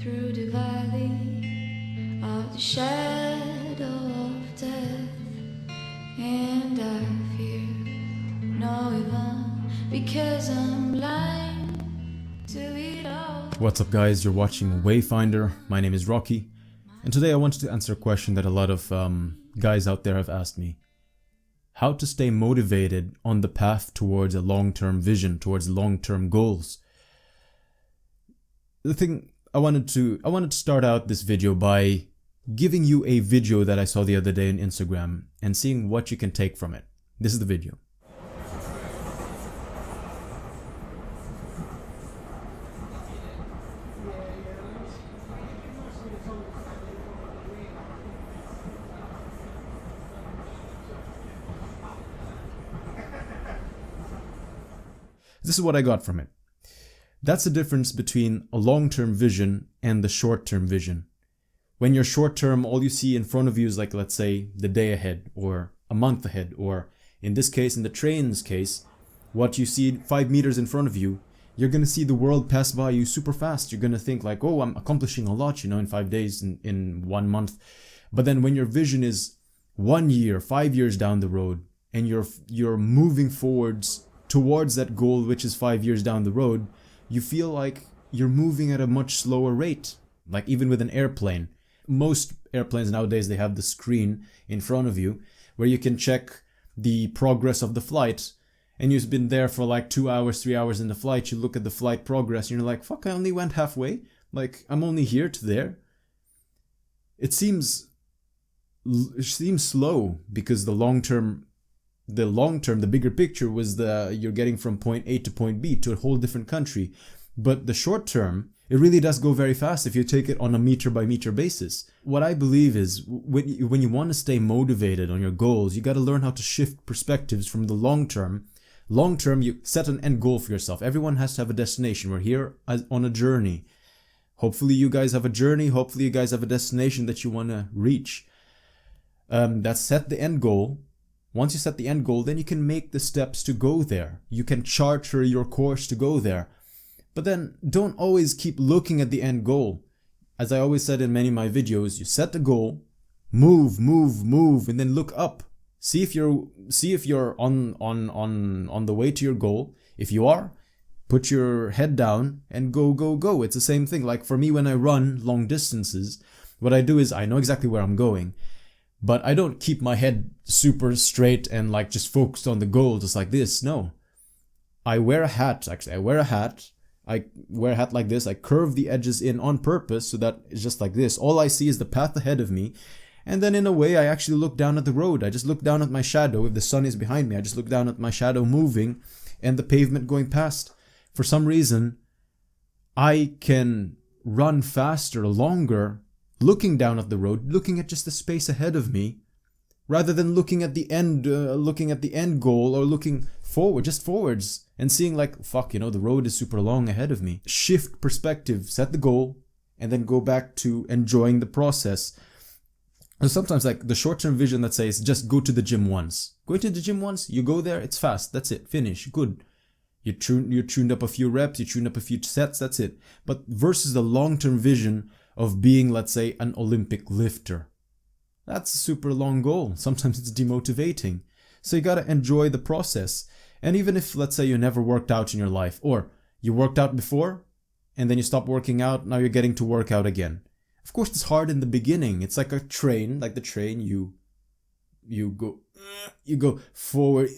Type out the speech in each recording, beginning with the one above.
through the valley of the shadow of death, and I fear no evil because I'm blind to it all. What's up guys, you're watching Wayfinder. My name is Rocky, and today I wanted to answer a question that a lot of guys out there have asked me. How to stay motivated on the path towards a long-term vision, towards long-term goals. The thing I wanted to start out this video by giving you a video that I saw the other day on Instagram and seeing what you can take from it. This is the video. This is what I got from it. That's the difference between a long-term vision and the short-term vision. When you're short-term, all you see in front of you is like, let's say, the day ahead or a month ahead, or in this case, in the train's case, what you see 5 meters in front of you, you're going to see the world pass by you super fast. You're going to think like, oh, I'm accomplishing a lot, you know, in 5 days, in 1 month. But then when your vision is 1 year, 5 years down the road, and you're moving towards that goal, which is 5 years down the road, you feel like you're moving at a much slower rate. Like even with an airplane. Most airplanes nowadays, they have the screen in front of you where you can check the progress of the flight. And you've been there for like 2 hours, 3 hours in the flight. You look at the flight progress and you're like, fuck, I only went halfway. Like I'm only here to there. It seems slow because the bigger picture was you're getting from point A to point B to a whole different country. But the short term, it really does go very fast if you take it on a meter by meter basis. What I believe is when you want to stay motivated on your goals, you got to learn how to shift perspectives from the long term. Long term, you set an end goal for yourself. Everyone has to have a destination. We're here on a journey. Hopefully you guys have a journey. Hopefully you guys have a destination that you want to reach. That's set the end goal. Once you set the end goal, then you can make the steps to go there. You can charter your course to go there. But then don't always keep looking at the end goal. As I always said in many of my videos, you set the goal, move, and then look up. See if you're on the way to your goal. If you are, put your head down and go. It's the same thing. Like for me, when I run long distances, what I do is I know exactly where I'm going. But I don't keep my head super straight and like just focused on the goal just like this. No. I wear a hat. Actually, I wear a hat like this. I curve the edges in on purpose so that it's just like this. All I see is the path ahead of me. And then in a way, I actually look down at the road. I just look down at my shadow. If the sun is behind me, I just look down at my shadow moving and the pavement going past. For some reason, I can run faster, longer, looking down at the road, looking at just the space ahead of me, rather than looking at the end goal or looking forward, just forwards, and seeing like, fuck, you know, the road is super long ahead of me. Shift perspective, set the goal, and then go back to enjoying the process. And sometimes like the short-term vision, let's say, is just go to the gym once. Go to the gym once, you go there, it's fast, that's it, finish, good. You tuned up a few reps, you tuned up a few sets, that's it. But versus the long-term vision of being, let's say, an Olympic lifter. That's a super long goal. Sometimes it's demotivating. So you gotta enjoy the process. And even if, let's say, you never worked out in your life, or you worked out before, and then you stopped working out, now you're getting to work out again. Of course, it's hard in the beginning. It's like a train, you go forward,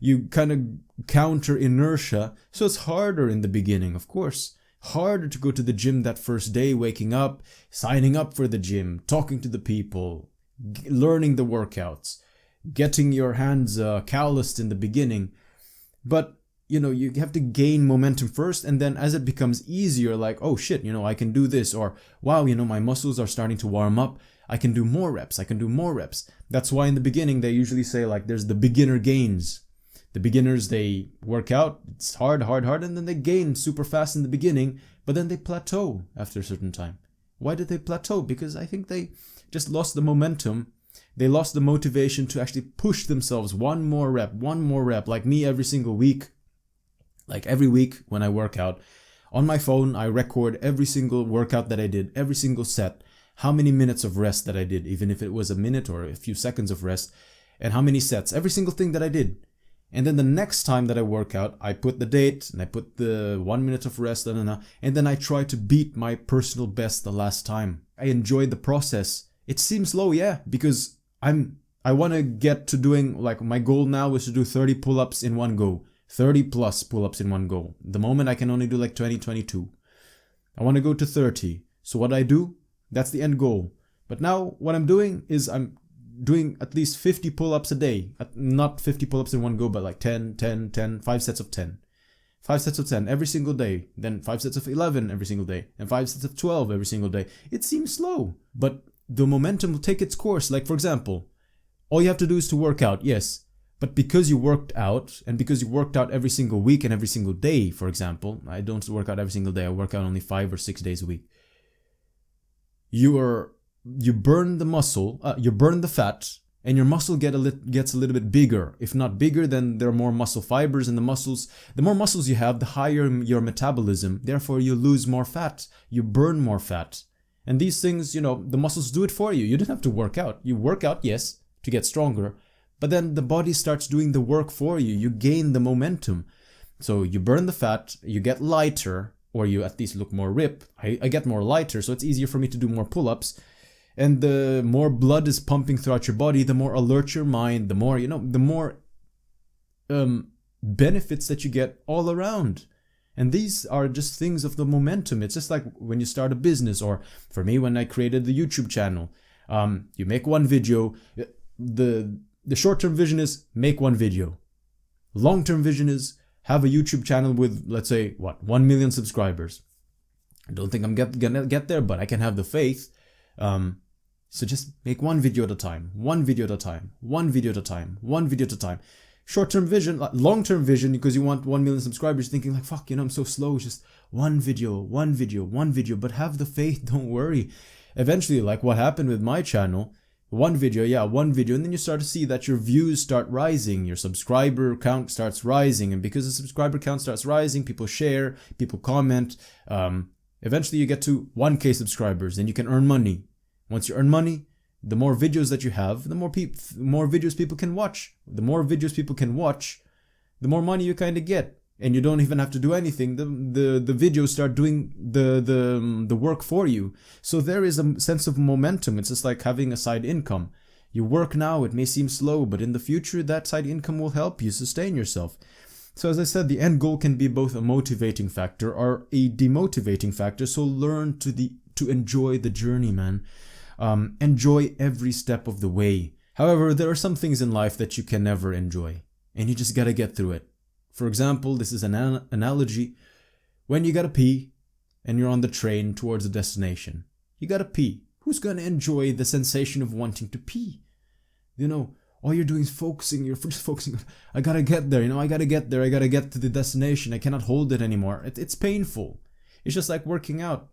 you kind of counter inertia. So it's harder in the beginning, of course. Harder to go to the gym that first day, waking up, signing up for the gym, talking to the people, learning the workouts, getting your hands calloused in the beginning. But, you know, you have to gain momentum first, and then as it becomes easier, like, oh shit, you know, I can do this, or wow, you know, my muscles are starting to warm up, I can do more reps. That's why in the beginning they usually say like there's the beginner gains. The beginners, they work out, it's hard, and then they gain super fast in the beginning, but then they plateau after a certain time. Why did they plateau? Because I think they just lost the momentum. They lost the motivation to actually push themselves one more rep, like me every single week. Like every week when I work out, On my phone, I record every single workout that I did, every single set, how many minutes of rest that I did, even if it was a minute or a few seconds of rest, and how many sets, every single thing that I did. And then the next time that I work out, I put the date and I put the 1 minute of rest, and then I try to beat my personal best the last time. I enjoyed the process. It seems low, yeah, because I want to get to doing, like, my goal now is to do 30 pull-ups in one go. 30 plus pull-ups in one go. The moment I can only do like 20, 22. I want to go to 30. So what I do, that's the end goal. But now what I'm doing is I'm doing at least 50 pull-ups a day. Not 50 pull-ups in one go, but like 10, 10, 10, 5 sets of 10. 5 sets of 10 every single day. Then 5 sets of 11 every single day. And 5 sets of 12 every single day. It seems slow, but the momentum will take its course. Like, for example, all you have to do is to work out, yes. But because you worked out, and because you worked out every single week and every single day, for example, I don't work out every single day, I work out only 5 or 6 days a week. You burn the muscle, you burn the fat, and your muscle gets a little bit bigger. If not bigger, then there are more muscle fibers, and the more muscles you have, the higher your metabolism. Therefore, you lose more fat, you burn more fat. And these things, the muscles do it for you. You don't have to work out. You work out, yes, to get stronger, but then the body starts doing the work for you. You gain the momentum. So you burn the fat, you get lighter, or you at least look more ripped. I get more lighter, so it's easier for me to do more pull-ups. And the more blood is pumping throughout your body, the more alert your mind, the more, the more benefits that you get all around. And these are just things of the momentum. It's just like when you start a business, or for me, when I created the YouTube channel. You make one video. The short-term vision is make one video. Long-term vision is have a YouTube channel with, let's say, 1 million subscribers. I don't think I'm gonna get there, but I can have the faith. So just make one video at a time, one video at a time, one video at a time, one video at a time. Short-term vision, long-term vision, because you want 1 million subscribers, thinking like, fuck, I'm so slow. It's just one video, one video, one video. But have the faith, don't worry. Eventually, like what happened with my channel, one video, and then you start to see that your views start rising, your subscriber count starts rising, and because the subscriber count starts rising, people share, people comment, eventually you get to 1K subscribers, and you can earn money. Once you earn money, the more videos that you have, the more videos people can watch. The more videos people can watch, the more money you kind of get. And you don't even have to do anything. The videos start doing the work for you. So there is a sense of momentum. It's just like having a side income. You work now, it may seem slow, but in the future, that side income will help you sustain yourself. So as I said, the end goal can be both a motivating factor or a demotivating factor. So learn to enjoy the journey, man. Enjoy every step of the way. However, there are some things in life that you can never enjoy, and you just gotta get through it. For example, this is an analogy. When you gotta pee and you're on the train towards a destination, you gotta pee. Who's gonna enjoy the sensation of wanting to pee? All you're doing is focusing. You're just focusing. I gotta get there. I gotta get there. I gotta get to the destination. I cannot hold it anymore. It's painful. It's just like working out.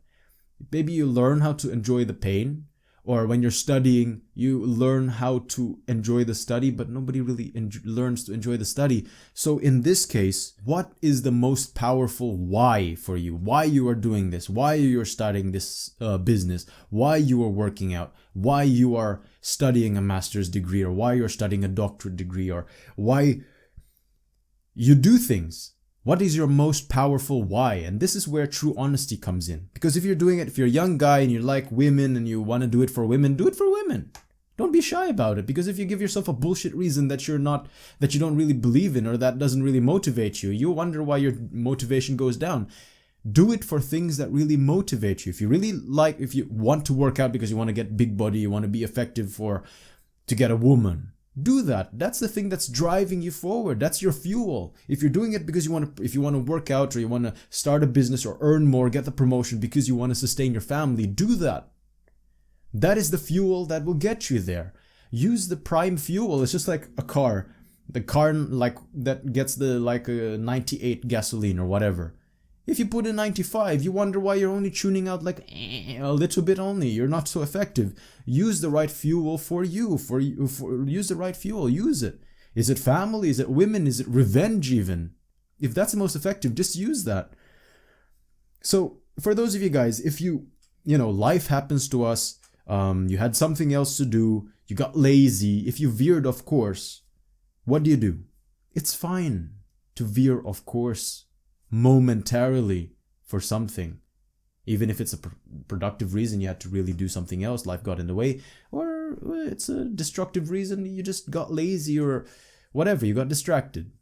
Maybe you learn how to enjoy the pain. Or when you're studying, you learn how to enjoy the study, but nobody really learns to enjoy the study. So in this case, what is the most powerful why for you? Why you are doing this? Why you're starting this business? Why you are working out? Why you are studying a master's degree? Or why you're studying a doctorate degree? Or why you do things? What is your most powerful why? And this is where true honesty comes in. Because if you're doing it, if you're a young guy and you like women and you want to do it for women, do it for women. Don't be shy about it. Because if you give yourself a bullshit reason that you don't really believe in, or that doesn't really motivate you, you'll wonder why your motivation goes down. Do it for things that really motivate you. If you want to work out because you want to get big body, you want to be effective to get a woman, do that. That's the thing that's driving you forward. That's your fuel. If you're doing it because you want to work out, or you want to start a business or earn more, get the promotion because you want to sustain your family, do that. That is the fuel that will get you there. Use the prime fuel. It's just like a car. The car that gets the 98 gasoline or whatever. If you put in 95, you wonder why you're only tuning out a little bit only. You're not so effective. Use the right fuel for you. Use the right fuel. Use it. Is it family? Is it women? Is it revenge even? If that's the most effective, just use that. So for those of you guys, if life happens to us, you had something else to do, you got lazy, if you veered off course, what do? It's fine to veer off course momentarily for something. Even if it's a productive reason, you had to really do something else, life got in the way, or it's a destructive reason, you just got lazy or whatever, you got distracted.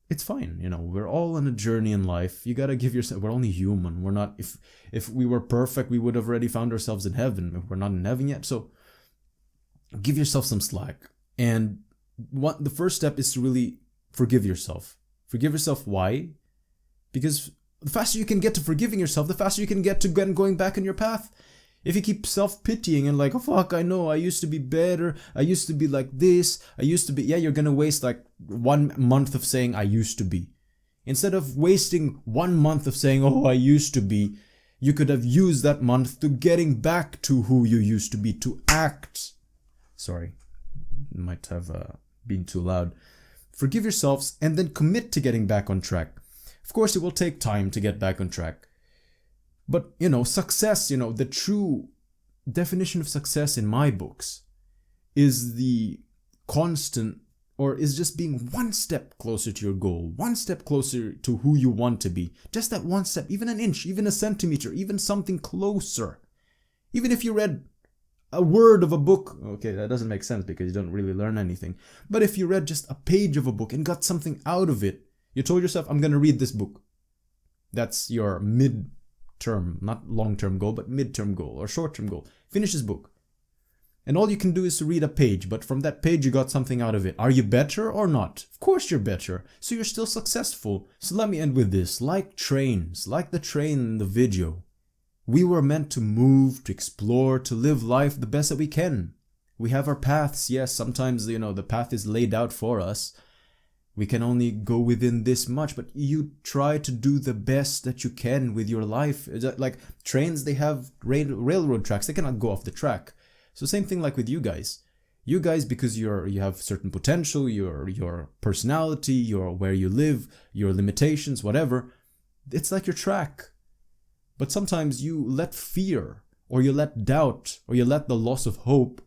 It's fine, we're all on a journey in life. You gotta give yourself, we're only human. We're not, if we were perfect, we would have already found ourselves in heaven. We're not in heaven yet, so give yourself some slack. And the first step is to really forgive yourself. Forgive yourself, why? Because the faster you can get to forgiving yourself, the faster you can get to going back on your path. If you keep self-pitying and like, oh fuck, I know, I used to be better, I used to be like this, you're gonna waste like 1 month of saying I used to be. Instead of wasting 1 month of saying, oh, I used to be, you could have used that month to getting back to who you used to be, to act. Sorry, might have been too loud. Forgive yourselves and then commit to getting back on track. Of course, it will take time to get back on track. But, success, the true definition of success in my books is the constant, or is just being one step closer to your goal, one step closer to who you want to be. Just that one step, even an inch, even a centimeter, even something closer. Even if you read a word of a book, okay, that doesn't make sense because you don't really learn anything. But if you read just a page of a book and got something out of it, you told yourself, I'm going to read this book. That's your mid-term, not long-term goal, but mid-term goal or short-term goal. Finish this book. And all you can do is to read a page, but from that page you got something out of it. Are you better or not? Of course you're better. So you're still successful. So let me end with this. Like trains, like the train in the video, we were meant to move, to explore, to live life the best that we can. We have our paths. Yes, sometimes, the path is laid out for us. We can only go within this much, but you try to do the best that you can with your life. Like trains, they have railroad tracks. They cannot go off the track. So same thing like with you guys. You guys, because you have certain potential, your personality, where you live, your limitations, whatever. It's like your track. But sometimes you let fear, or you let doubt, or you let the loss of hope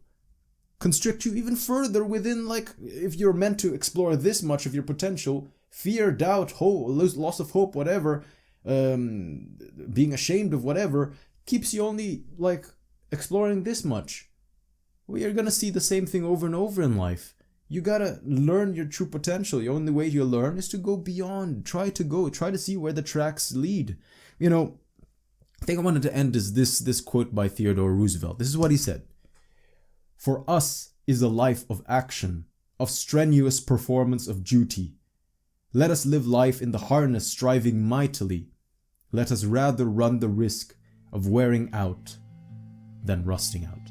constrict you even further within, like, if you're meant to explore this much of your potential, fear, doubt, hope, loss of hope, whatever, being ashamed of whatever, keeps you only, like, exploring this much. Well, you're gonna see the same thing over and over in life. You gotta learn your true potential. The only way you learn is to go beyond. Try to see where the tracks lead. I think I wanted to end this quote by Theodore Roosevelt. This is what he said. For us is a life of action, of strenuous performance of duty. Let us live life in the harness, striving mightily. Let us rather run the risk of wearing out than rusting out.